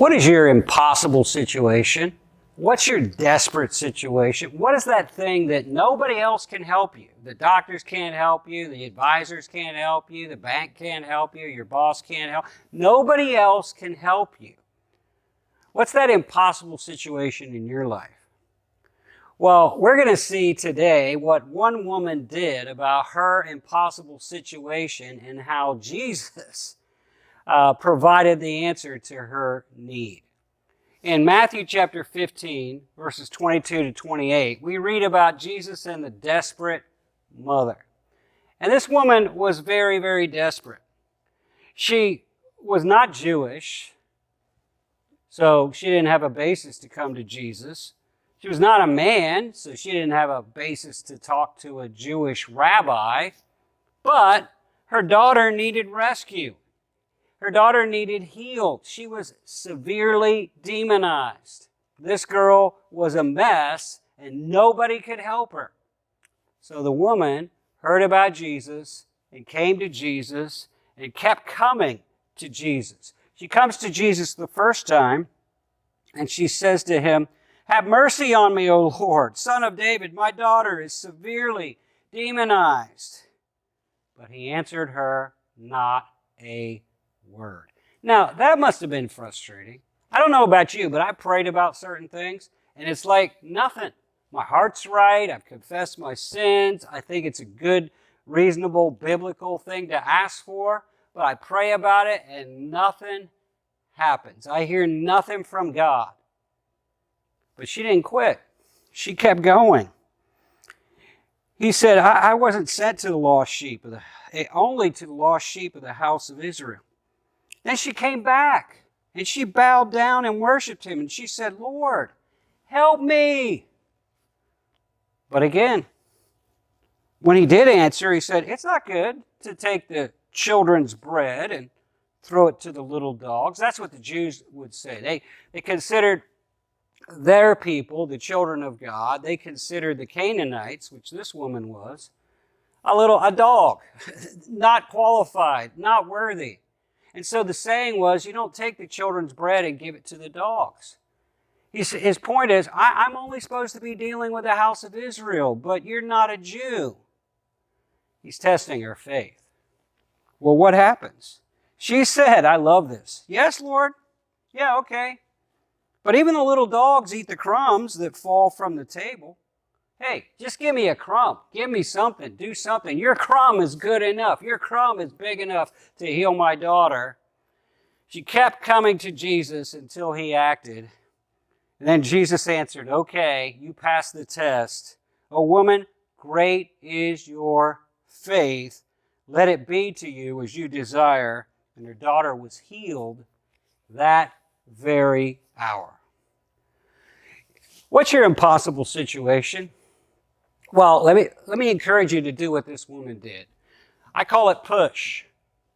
What is your impossible situation? What's your desperate situation? What is that thing that nobody else can help you? The doctors can't help you, the advisors can't help you, the bank can't help you, your boss can't help. Nobody else can help you. What's that impossible situation in your life? Well, we're going to see today what one woman did about her impossible situation and how Jesus provided the answer to her need. In Matthew chapter 15, verses 22 to 28, we read about Jesus and the desperate mother. And this woman was very, very desperate. She was not Jewish, so she didn't have a basis to come to Jesus. She was not a man, so she didn't have a basis to talk to a Jewish rabbi. But her daughter needed rescue. Her daughter needed healed. She was severely demonized. This girl was a mess, and nobody could help her. So the woman heard about Jesus and came to Jesus and kept coming to Jesus. She comes to Jesus the first time, and she says to him, "Have mercy on me, O Lord, Son of David. My daughter is severely demonized." But he answered her not a word. Now, that must have been frustrating. I don't know about you, but I prayed about certain things, and it's like nothing. My heart's right. I've confessed my sins. I think it's a good, reasonable, biblical thing to ask for, but I pray about it, and nothing happens. I hear nothing from God. But she didn't quit. She kept going. He said, I wasn't sent to the lost sheep, only to the lost sheep of the house of Israel. Then she came back, and she bowed down and worshiped him, and she said, "Lord, help me." But again, when he did answer, he said, "It's not good to take the children's bread and throw it to the little dogs." That's what the Jews would say. They considered their people, the children of God, they considered the Canaanites, which this woman was, a dog, not qualified, not worthy. And so the saying was, you don't take the children's bread and give it to the dogs. His point is, I'm only supposed to be dealing with the house of Israel, but you're not a Jew. He's testing her faith. Well, what happens? She said, I love this. "Yes, Lord. Yeah, okay. But even the little dogs eat the crumbs that fall from the table. Hey, just give me a crumb. Give me something. Do something. Your crumb is good enough. Your crumb is big enough to heal my daughter." She kept coming to Jesus until he acted. And then Jesus answered, "Okay, you passed the test. Oh, woman, great is your faith. Let it be to you as you desire." And her daughter was healed that very hour. What's your impossible situation? Well, let me encourage you to do what this woman did. I call it PUSH.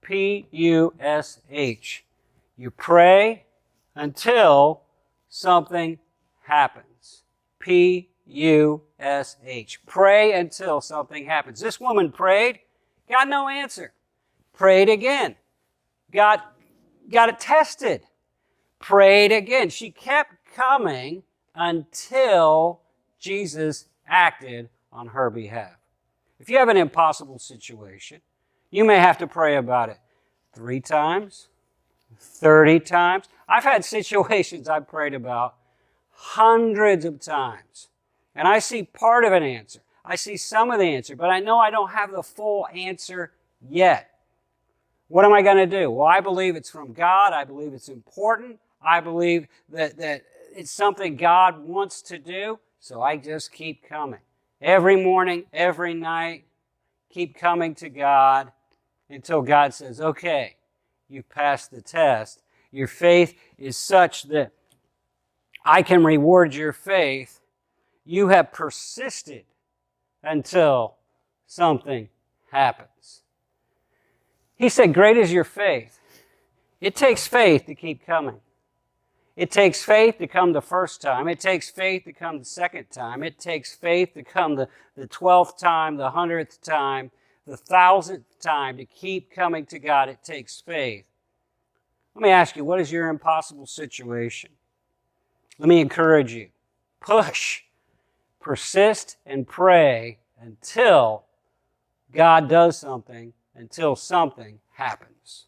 P-U-S-H. You pray until something happens. P-U-S-H. Pray until something happens. This woman prayed, got no answer. Prayed again. Got it tested. Prayed again. She kept coming until Jesus acted on her behalf. If you have an impossible situation, you may have to pray about it 3 times, 30 times. I've had situations I've prayed about hundreds of times, and I see part of an answer. I see some of the answer, but I know I don't have the full answer yet. What am I going to do? Well, I believe it's from God. I believe it's important. I believe that it's something God wants to do, so I just keep coming. Every morning, every night, keep coming to God until God says, "Okay, you've passed the test. Your faith is such that I can reward your faith. You have persisted until something happens." He said, "Great is your faith." It takes faith to keep coming. It takes faith to come the first time. It takes faith to come the second time. It takes faith to come the 12th time, the 100th time, the 1,000th time, to keep coming to God. It takes faith. Let me ask you, what is your impossible situation? Let me encourage you. Push, persist, and pray until God does something, until something happens.